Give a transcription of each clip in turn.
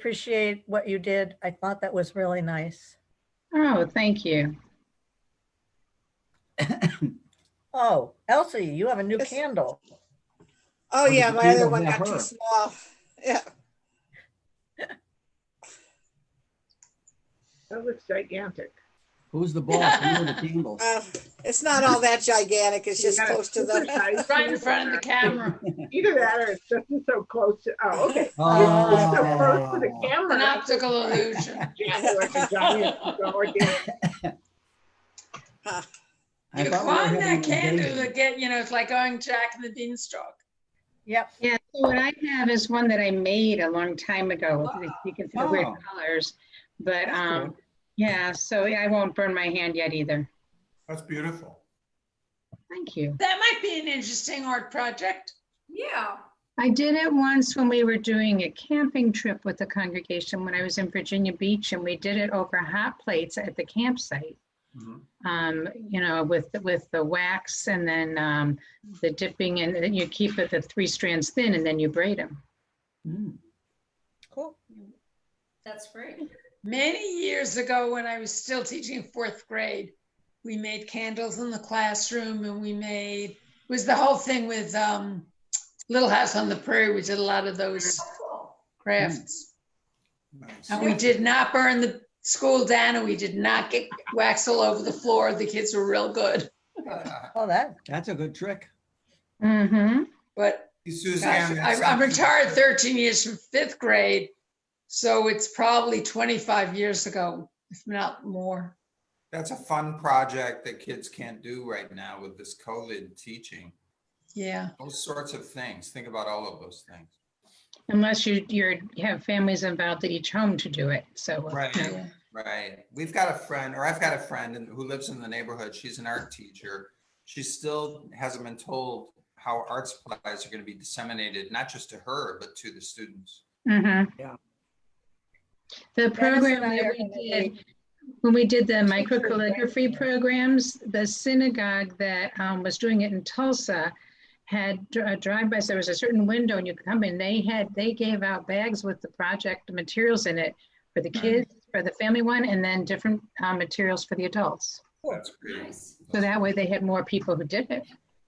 appreciate what you did. I thought that was really nice. Oh, thank you. Oh, Elsie, you have a new Yes. candle. Oh, yeah, the my other candle one have got too her. small. Yeah. That looks gigantic. Who's the boss? You know the candles. It's not all that gigantic. It's You just got a close to super the. size Right in candle front of the or- camera. Either that or it's just so close to, oh, okay. Oh. It's so close to the camera. An optical illusion. Candle like a giant gigantic. I You thought we were climb having that an candle invasion. to get, it's like going Jack and the Beanstalk. Yep. Yeah, so what I have is one that I made a long time ago. You can see the weird Oh. colors. But That's cool. yeah, so I won't burn my hand yet either. That's beautiful. Thank you. That might be an interesting art project. Yeah. I did it once when we were doing a camping trip with the congregation when I was in Virginia Beach, and we did it over hot plates at the campsite. Mhm. With the wax and then the dipping, and then you keep it the 3 strands thin, and then you braid them. Mm. Cool. That's great. Many years ago, when I was still teaching 4th grade, we made candles in the classroom, and it was the whole thing with Little House on the Prairie. We did a lot of those crafts. Nice. And we did not burn the school down, and we did not get wax all over the floor. The kids were real good. Oh, That's a good trick. Mm-hmm. But Suzanne, gosh, I'm retired 13 years from 5th grade, so it's probably 25 years ago, if not more. that's a fun project that kids can't do right now with this COVID teaching. Yeah. Those sorts of things. Think about all of those things. Unless you have families involved at each home to do it. So Right. Yeah. Right. We've got a friend, or I've got a friend who lives in the neighborhood. She's an art teacher. She still hasn't been told how art supplies are going to be disseminated, not just to her, but to the students. Mm-hmm. Yeah. The Dennis program and I that are we gonna did, when we did the microcalligraphy programs, the synagogue that was doing it in Tulsa had drive-bys. There was a certain window and you could come in. They gave out bags with the project materials in it for the kids, for the family one, and then different materials for the adults. That's great. Nice. So that way they had more people who did it.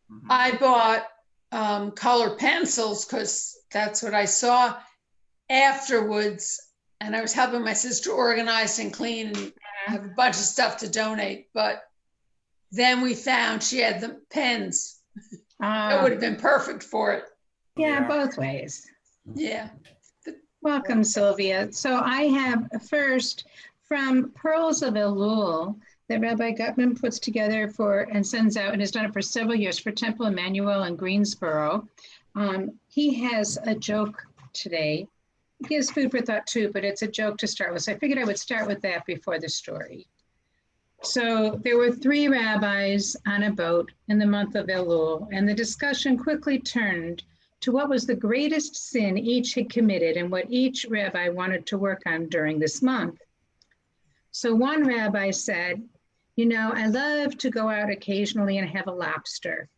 Mhm. I bought color pencils because that's what I saw afterwards. And I was helping my sister organize and clean and have a bunch of stuff to donate. But then we found she had the pens. That would have been perfect for it. Yeah, Yeah. both ways. Yeah. Welcome, Sylvia. So I have first from Pearls of Elul that Rabbi Gutman puts together for and sends out and has done it for several years for Temple Emmanuel in Greensboro. He has a joke today. He gives food for thought too, but it's a joke to start with. So I figured I would start with that before the story. So there were 3 rabbis on a boat in the month of Elul, and the discussion quickly turned to what was the greatest sin each had committed and what each rabbi wanted to work on during this month. So one rabbi said, I love to go out occasionally and have a lobster.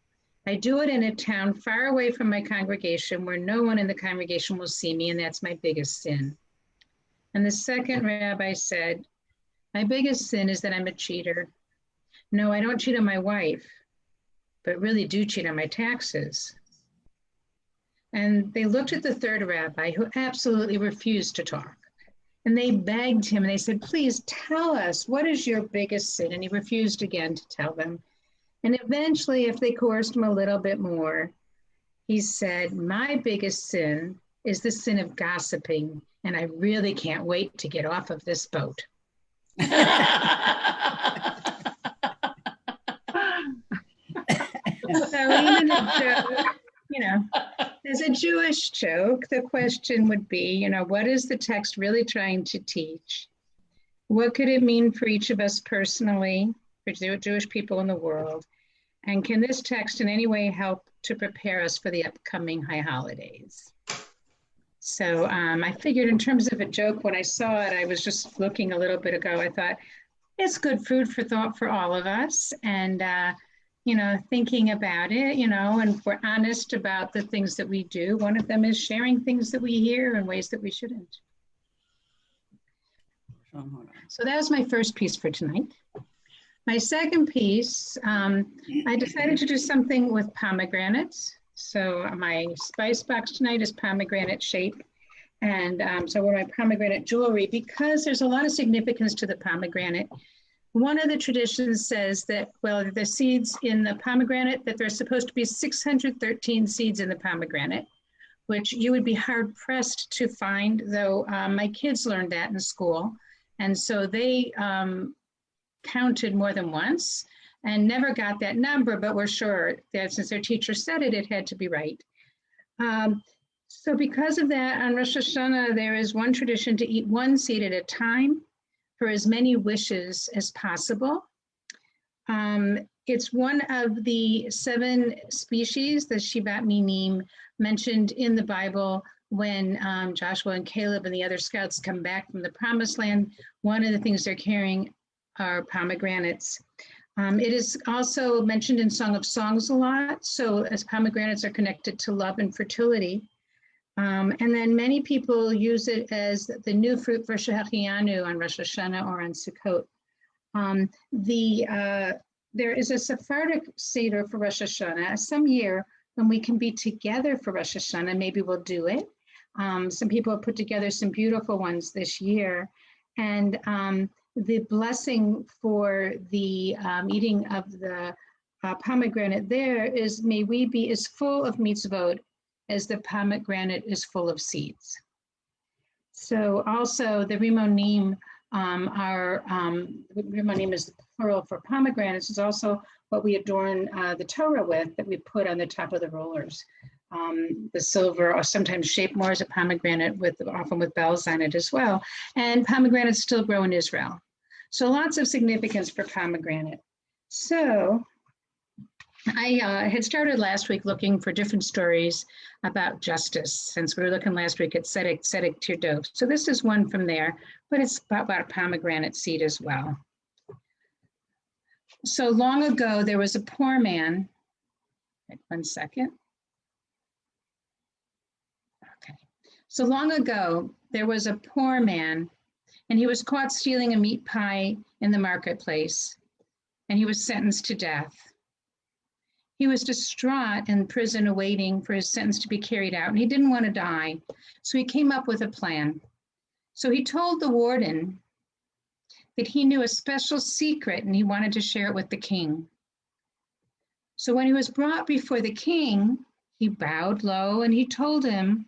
I do it in a town far away from my congregation where no one in the congregation will see me, and that's my biggest sin. And the second rabbi said, my biggest sin is that I'm a cheater. No, I don't cheat on my wife, but really do cheat on my taxes. And they looked at the third rabbi, who absolutely refused to talk. And they begged him and they said, please tell us, what is your biggest sin? And he refused again to tell them. And eventually, if they coerced him a little bit more, he said, my biggest sin is the sin of gossiping. And I really can't wait to get off of this boat. So even as a Jewish joke, the question would be, what is the text really trying to teach? What could it mean for each of us personally, for Jewish people in the world? And can this text in any way help to prepare us for the upcoming high holidays? So I figured in terms of a joke, when I saw it, I was just looking a little bit ago, I thought, it's good food for thought for all of us. And thinking about it, and if we're honest about the things that we do, one of them is sharing things that we hear in ways that we shouldn't. Oh, hold on. So that was my first piece for tonight. My second piece, I decided to do something with pomegranates. So my spice box tonight is pomegranate shape. And so we're my pomegranate jewelry, because there's a lot of significance to the pomegranate. One of the traditions says that, well, the seeds in the pomegranate, that there's supposed to be 613 seeds in the pomegranate, which you would be hard pressed to find, though my kids learned that in school. And so they counted more than once and never got that number, but we're sure that since their teacher said it, it had to be right. So because of that, on Rosh Hashanah, there is one tradition to eat one seed at a time for as many wishes as possible. It's one of the 7 species, the Shivat Minim, mentioned in the Bible when Joshua and Caleb and the other scouts come back from the Promised Land. One of the things they're carrying are pomegranates. It is also mentioned in Song of Songs a lot, so as pomegranates are connected to love and fertility. And then many people use it as the new fruit for Shehachianu on Rosh Hashanah or on Sukkot. There is a Sephardic Seder for Rosh Hashanah. Some year when we can be together for Rosh Hashanah, maybe we'll do it. Some people have put together some beautiful ones this year. And the blessing for the eating of the pomegranate there is, may we be as full of mitzvot as the pomegranate is full of seeds. So also the rimonim rimonim is the plural for pomegranates, is also what we adorn the Torah with, that we put on the top of the rollers. The silver, or sometimes shaped more as a pomegranate, often with bells on it as well. And pomegranates still grow in Israel. So lots of significance for pomegranate. So I had started last week looking for different stories about justice, since we were looking last week at Tzedek Tirdof. So this is one from there, but it's about a pomegranate seed as well. So long ago, there was a poor man. Wait 1 second. Okay. So long ago, there was a poor man, and he was caught stealing a meat pie in the marketplace, and he was sentenced to death. He was distraught in prison awaiting for his sentence to be carried out, and he didn't want to die. So he came up with a plan. So he told the warden that he knew a special secret and he wanted to share it with the king. So when he was brought before the king, he bowed low and he told him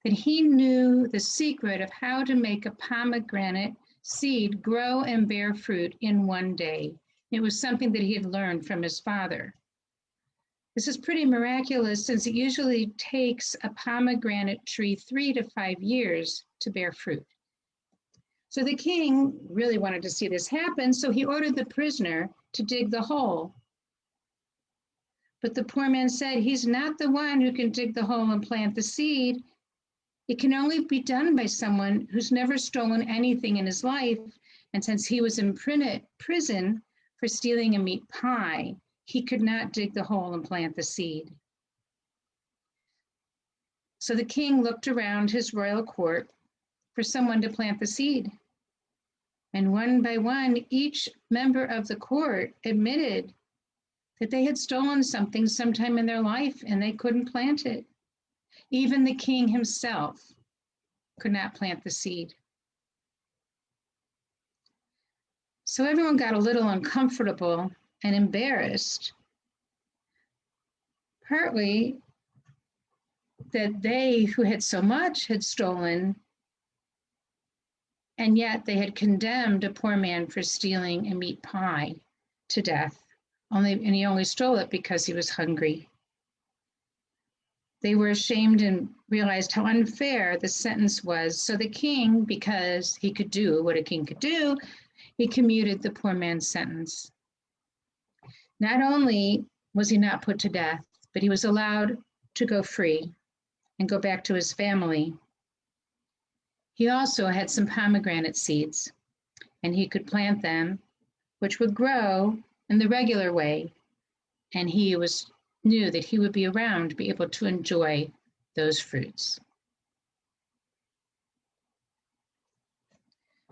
that he knew the secret of how to make a pomegranate seed grow and bear fruit in one day. It was something that he had learned from his father. This is pretty miraculous, since it usually takes a pomegranate tree 3 to 5 years to bear fruit. So the king really wanted to see this happen, so he ordered the prisoner to dig the hole. But the poor man said, he's not the one who can dig the hole and plant the seed. It can only be done by someone who's never stolen anything in his life. And since he was in prison for stealing a meat pie, he could not dig the hole and plant the seed. So the king looked around his royal court for someone to plant the seed. And one by one, each member of the court admitted that they had stolen something sometime in their life and they couldn't plant it. Even the king himself could not plant the seed. So everyone got a little uncomfortable and embarrassed, partly that they who had so much had stolen, and yet they had condemned a poor man for stealing a meat pie to death, and he only stole it because he was hungry. They were ashamed and realized how unfair the sentence was. So the king, because he could do what a king could do, he commuted the poor man's sentence. Not only was he not put to death, but he was allowed to go free and go back to his family. He also had some pomegranate seeds, and he could plant them, which would grow in the regular way, and he knew that he would be around to be able to enjoy those fruits.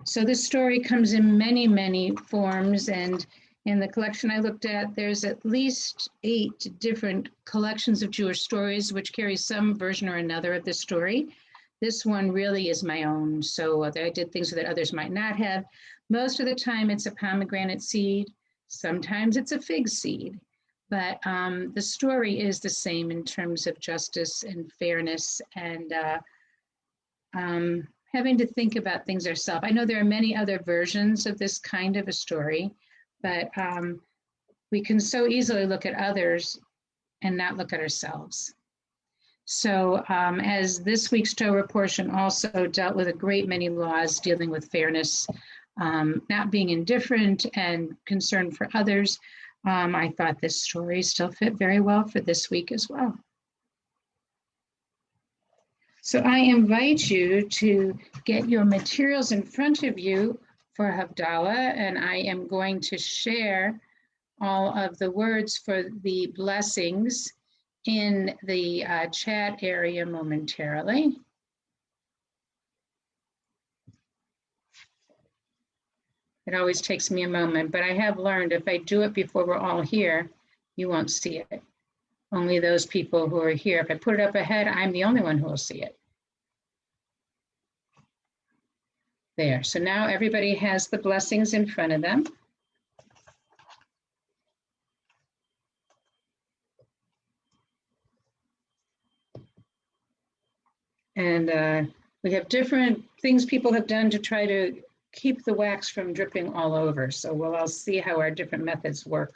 So this story comes in many, many forms, and in the collection I looked at, there's at least 8 different collections of Jewish stories, which carry some version or another of the story. This one really is my own, so I did things that others might not have. Most of the time it's a pomegranate seed, sometimes it's a fig seed, but the story is the same in terms of justice and fairness and having to think about things ourselves. I know there are many other versions of this kind of a story, but we can so easily look at others and not look at ourselves. So as this week's Torah portion also dealt with a great many laws dealing with fairness, not being indifferent and concern for others, I thought this story still fit very well for this week as well. So I invite you to get your materials in front of you for Havdalah, and I am going to share all of the words for the blessings in the chat area momentarily. It always takes me a moment, but I have learned if I do it before we're all here, you won't see it. Only those people who are here. If I put it up ahead, I'm the only one who will see it. There, so now everybody has the blessings in front of them. And we have different things people have done to try to keep the wax from dripping all over. So we'll all see how our different methods work.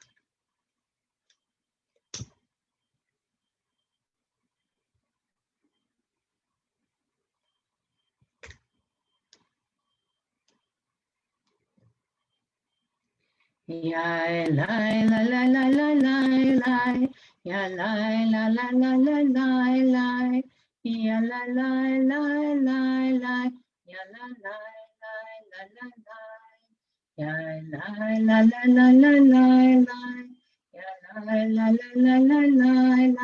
Ya la la la la la la la, ya la la la la la la la, ya la la la la la, ya la la la la la, ya la la la la la la la, ya la la la la la la la,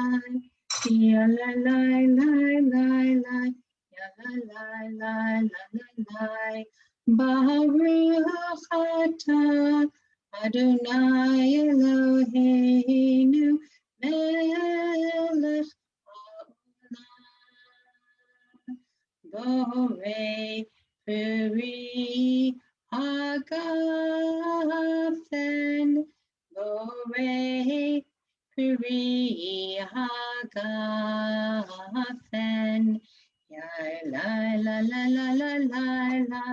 ya la la la la la, ya la la la la la, Baruch atah Adonai Eloheinu melech haolam borei peri hagafen borei peri hagafen ya la la la la la la la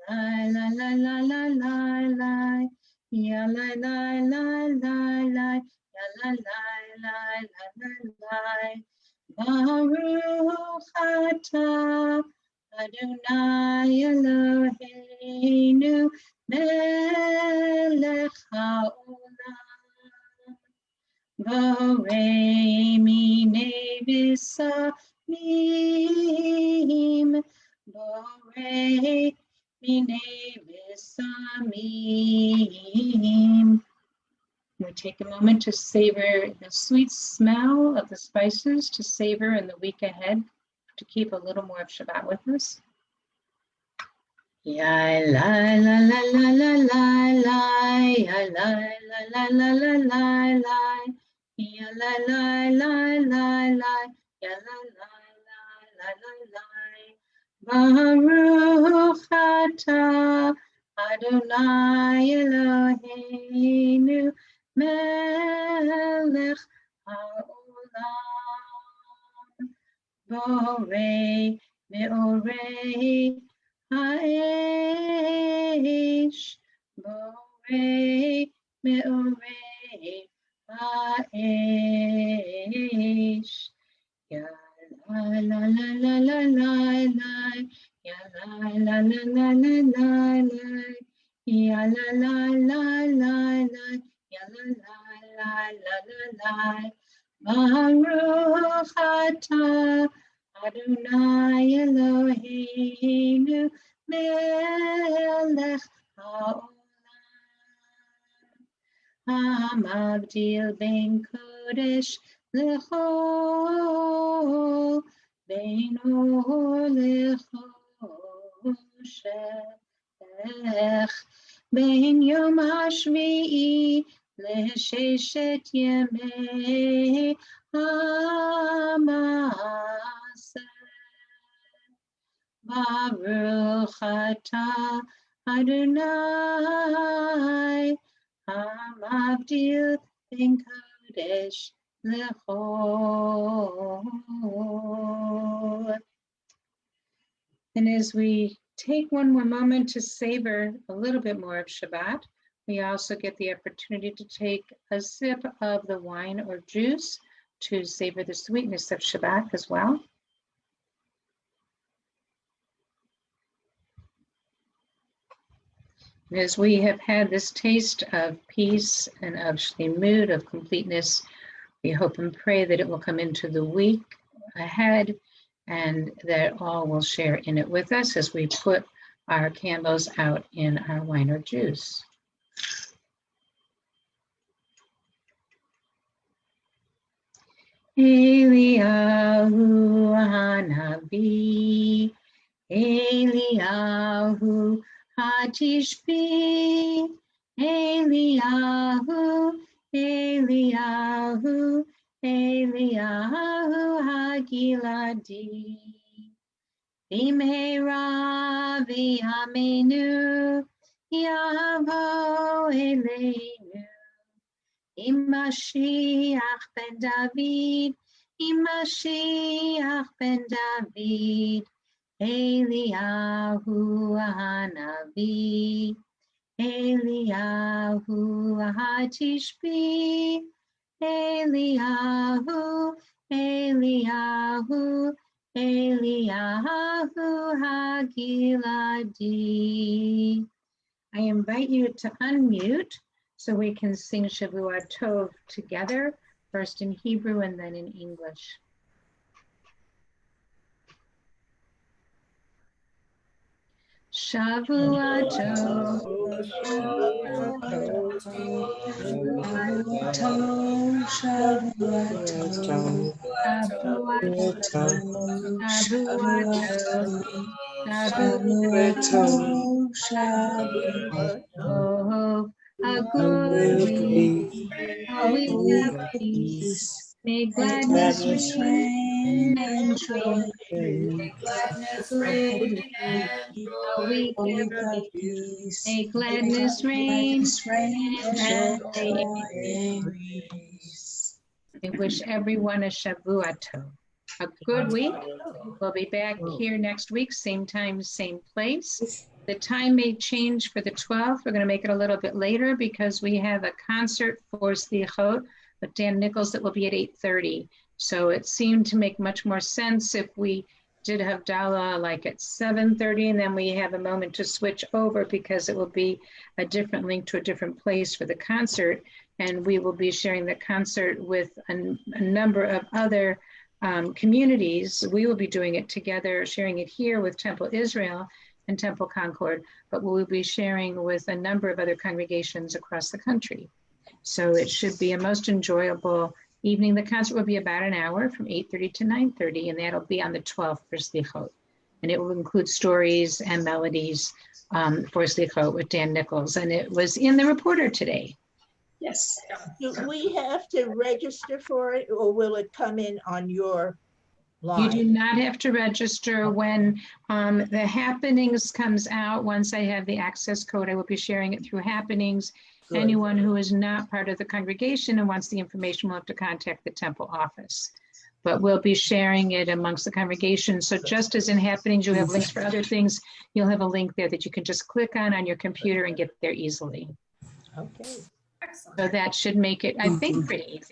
la la la la la la la ya la la la la la ya la la la la la Baruch atah Adonai Eloheinu melech haolam borei minei v'samim borei minei v'samim. We take a moment to savor the sweet smell of the spices, to savor in the week ahead, to keep a little more of Shabbat with us. Ya la la la la la la la, ya la la la la la la la, ya la la la la la, ya la la la la la. Baruch atah Adonai Eloheinu melech haolam borei meorei ha'esh borei meorei ha'esh ya la la la la la la la ya la la la la la la la ya la la la la la ya la la la la la la Baruch atah Adonai Eloheinu melech haolam hamavdil ben kodesh lechol ben or lechoshet בין יום השביעי לששת ימי המעשה. ברוך אתה אדוני המבדיל בין קודש לחול. And as we take one more moment to savor a little bit more of Shabbat, we also get the opportunity to take a sip of the wine or juice to savor the sweetness of Shabbat as well. And as we have had this taste of peace and of shlemut, of completeness, we hope and pray that it will come into the week ahead and that all will share in it with us as we put our candles out in our wine or juice. Eliyahu Hanavi, Eliyahu Hatishbi, Eliyahu, Eliyahu, Eliyahu Hagiladi. Bimhera v'yamenu yavo eleinu. Mashiach ben David, Mashiach ben David, Eliyahu Hanavi, Eliyahu Hatishbi, Eliyahu, Eliyahu, Eliyahu Hagiladi. I invite you to unmute so we can sing Shavua Tov together, first in Hebrew and then in English. Shavua Tov, Shavua Tov, Shavua Tov, Shavua Tov, Tov, Shavua Tov, Shavua Tov, Shavua Tov, a good week, a week of peace. May gladness reign and joy. May Gladness, Good rain, and week, a joy. week of peace. May gladness reign and joy increase. We wish everyone a Shavua Tov, a good week. We'll be back here next week, same time, same place. The time may change for the 12th. We're going to make it a little bit later because we have a concert for Slichot with Dan Nichols that will be at 8:30. So it seemed to make much more sense if we did Havdalah like at 7:30, and then we have a moment to switch over because it will be a different link to a different place for the concert. And we will be sharing the concert with a number of other communities. We will be doing it together, sharing it here with Temple Israel and Temple Concord, but we will be sharing with a number of other congregations across the country. So it should be a most enjoyable evening. The concert will be about an hour from 8:30 to 9:30, and that'll be on the 12th for Slichot. And it will include stories and melodies for Slichot with Dan Nichols. And it was in the Reporter today. Yes. Do we have to register for it, or will it come in on your You line? do not have to register. When the Happenings comes out, once I have the access code, I will be sharing it through Happenings. Good. Anyone who is not part of the congregation and wants the information will have to contact the temple office. But we'll be sharing it amongst the congregation. So just as in Happenings, you have links for other things, you'll have a link there that you can just click on your computer and get there easily. Okay. Excellent. So that should make it, I think, pretty easy.